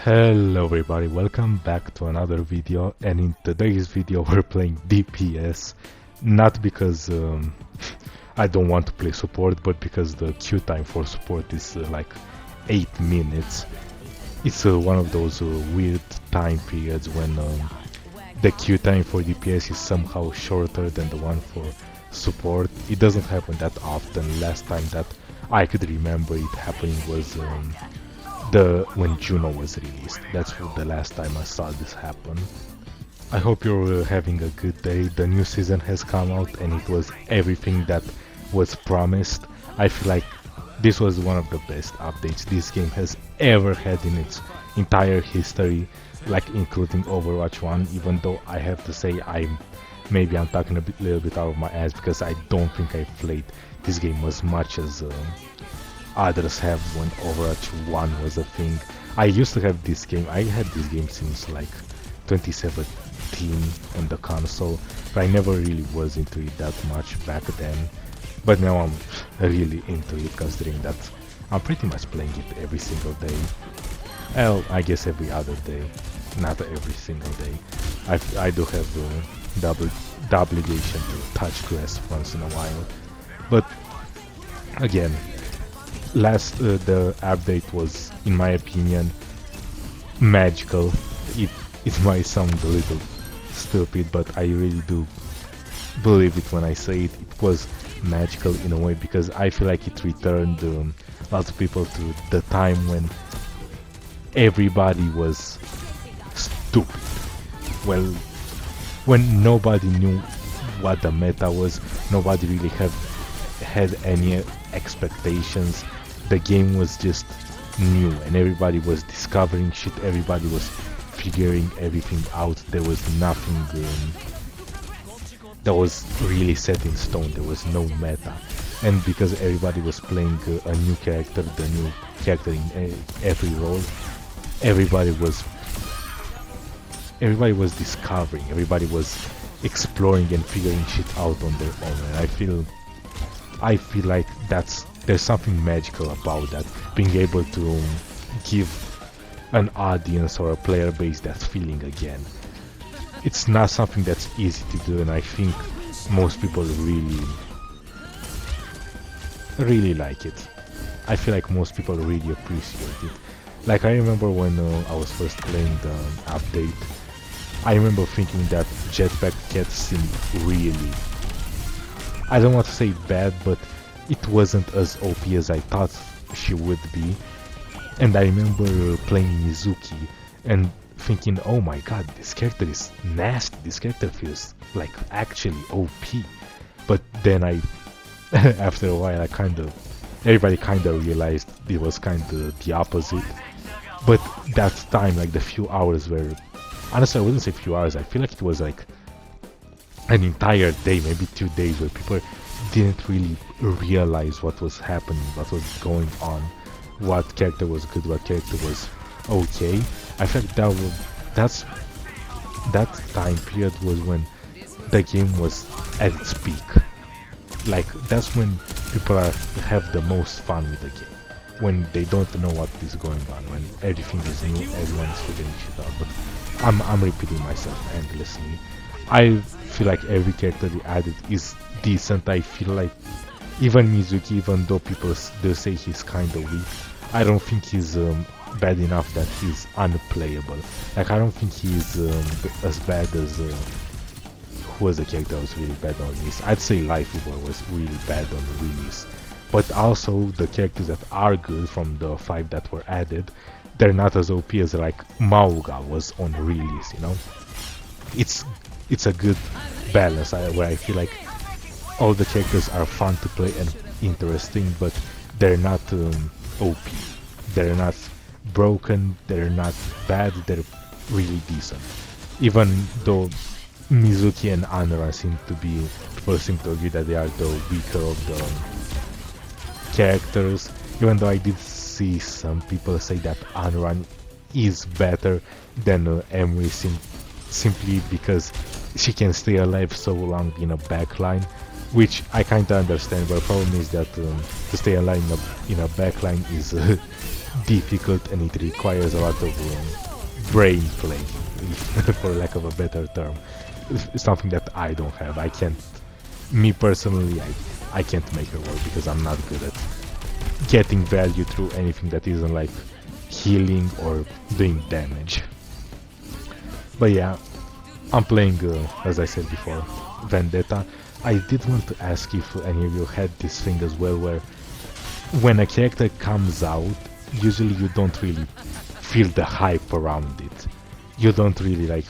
Hello everybody, welcome back to another video, and in today's video we're playing DPS. Not because I don't want to play support, but because the queue time for support is like 8 minutes. It's one of those weird time periods when the queue time for DPS is somehow shorter than the one for support. It doesn't happen that often. Last time that I could remember it happening was when Juno was released. That's the last time I saw this happen. I hope you're having a good day. The new season has come out and it was everything that was promised. I feel like this was one of the best updates this game has ever had in its entire history, like including Overwatch 1, even though I have to say I'm talking a little bit out of my ass because I don't think I played this game as much as others have when Overwatch 1 was a thing. I used to have this game. I had this game since like 2017 on the console, but I never really was into it that much back then. But now I'm really into it, considering that I'm pretty much playing it every single day. Well, I guess every other day, not every single day. I do have the obligation to touch grass once in a while. But again, the update was, in my opinion, magical. It might sound a little stupid, but I really do believe it when I say it. It was magical in a way because I feel like it returned lots of people to the time when everybody was stupid. Well, when nobody knew what the meta was, nobody really had any expectations. The game was just new and everybody was discovering shit, everybody was figuring everything out. There was nothing that was really set in stone. There was no meta, and because everybody was playing a new character, the new character in every role, everybody was discovering, everybody was exploring and figuring shit out on their own. And I feel like there's something magical about that, being able to give an audience or a player base that feeling again. It's not something that's easy to do, and I think most people really like it. I feel like most people really appreciate it. Like, I remember when I was first playing the update, I remember thinking that Jetpack Cat seemed really, I don't want to say bad, but it wasn't as OP as I thought she would be. And I remember playing Mizuki and thinking, oh my god, this character is nasty, this character feels like actually OP. But then after a while, everybody kinda realized it was kinda the opposite. But that time, like the few hours where, honestly I wouldn't say few hours, I feel like it was like an entire day, maybe 2 days, where people didn't really realize what was happening, what was going on, what character was good, what character was okay. I feel like that time period was when the game was at its peak. Like, that's when people have the most fun with the game, when they don't know what is going on, when everything is new, everyone's figuring shit out. But I'm repeating myself endlessly. I feel like every character they added is decent. I feel like even Mizuki, even though people they say he's kind of weak, I don't think he's bad enough that he's unplayable. Like, I don't think he's as bad as who was the character that was really bad on release. I'd say Lifeweaver was really bad on release, but also the characters that are good from the 5 that were added, they're not as OP as like Mauga was on release. You know, it's a good balance where I feel like all the characters are fun to play and interesting, but they're not OP. They're not broken, they're not bad, they're really decent. Even though Mizuki and Anuran people seem to agree that they are the weaker of the characters, even though I did see some people say that Anuran is better than Emery simply because she can stay alive so long in a backline, which I kinda understand, but the problem is that to stay alive in a backline is difficult and it requires a lot of brain play, for lack of a better term. It's something that I don't have. I can't, me personally, I can't make it work because I'm not good at getting value through anything that isn't like healing or doing damage. But yeah, I'm playing, as I said before, Vendetta. I did want to ask if any of you had this thing as well, where when a character comes out, usually you don't really feel the hype around it. You don't really like,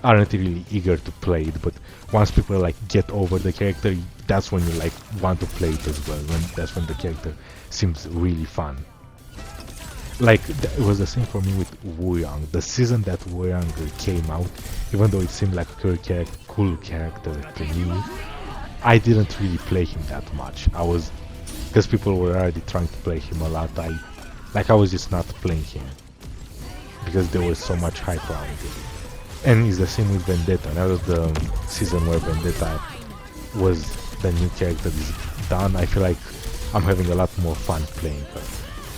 aren't really eager to play it, but once people like get over the character, that's when you like want to play it as well. That's when the character seems really fun. Like, it was the same for me with Wu Yang. The season that Wu Yang came out, even though it seemed like a cool character to me, I didn't really play him that much. Because people were already trying to play him a lot, I was just not playing him. Because there was so much hype around it. And it's the same with Vendetta. Now that the season where Vendetta was the new character is done, I feel like I'm having a lot more fun playing her.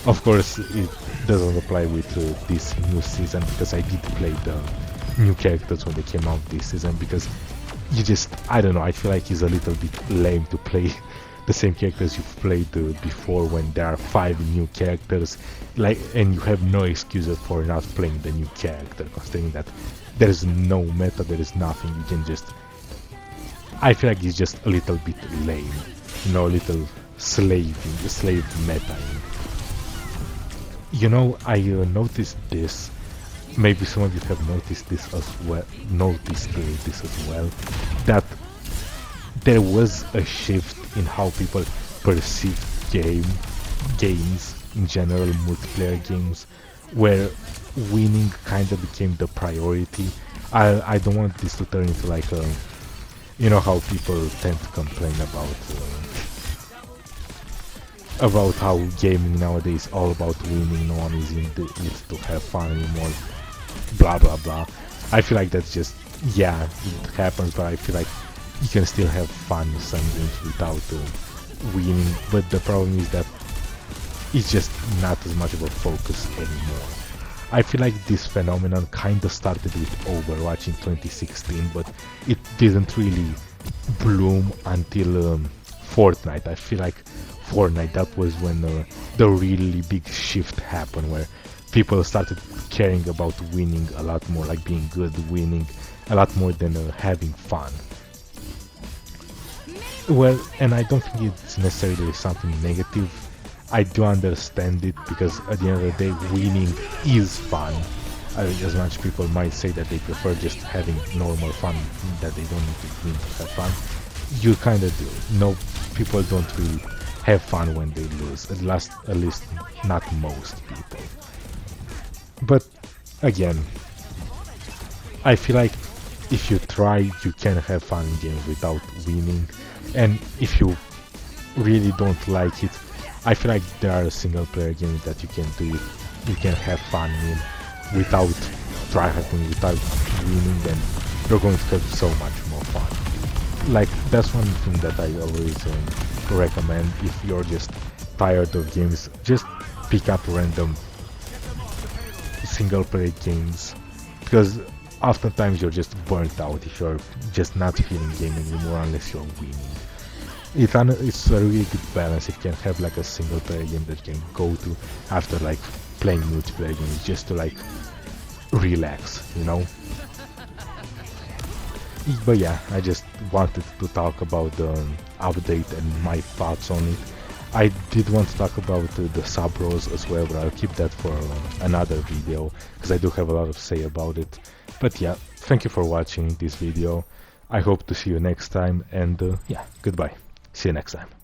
Of course, it doesn't apply with this new season, because I did play the new characters when they came out this season, because you just, I don't know, I feel like it's a little bit lame to play the same characters you've played before when there are 5 new characters, like, and you have no excuses for not playing the new character, considering that there is no meta, there is nothing, you can just, I feel like it's just a little bit lame, you know, a little slave meta. You know, I noticed this, maybe some of you have noticed this as well, that there was a shift in how people perceive games in general, multiplayer games, where winning kind of became the priority. I don't want this to turn into like a, you know how people tend to complain about how gaming nowadays is all about winning, no one is in it to have fun anymore, blah blah blah. I feel like that's just, yeah, it happens, but I feel like you can still have fun in some games without winning, but the problem is that it's just not as much of a focus anymore. I feel like this phenomenon kind of started with Overwatch in 2016, but it didn't really bloom until Fortnite. I feel like Fortnite, that was when the really big shift happened, where people started caring about winning a lot more, like being good, winning a lot more than having fun. Well, and I don't think it's necessarily something negative. I do understand it, because at the end of the day, winning is fun. As much people might say that they prefer just having normal fun, that they don't need to win to have fun. You kind of do. No, people don't really have fun when they lose. At least not most people. But again, I feel like if you try, you can have fun in games without winning. And if you really don't like it, I feel like there are single player games that you can do it. You can have fun in without tryharding, without winning, then you're going to have so much more fun. Like, that's one thing that I always recommend. If you're just tired of games, just pick up random single player games, because oftentimes you're just burnt out if you're just not feeling gaming anymore unless you're winning. It's a really good balance if you can have like a single player game that you can go to after like playing multiplayer games, just to like relax, you know. But yeah, I just wanted to talk about the update and my thoughts on it. I did want to talk about the sub roles as well, but I'll keep that for another video, because I do have a lot to say about it. But yeah, thank you for watching this video. I hope to see you next time, and yeah, goodbye. See you next time.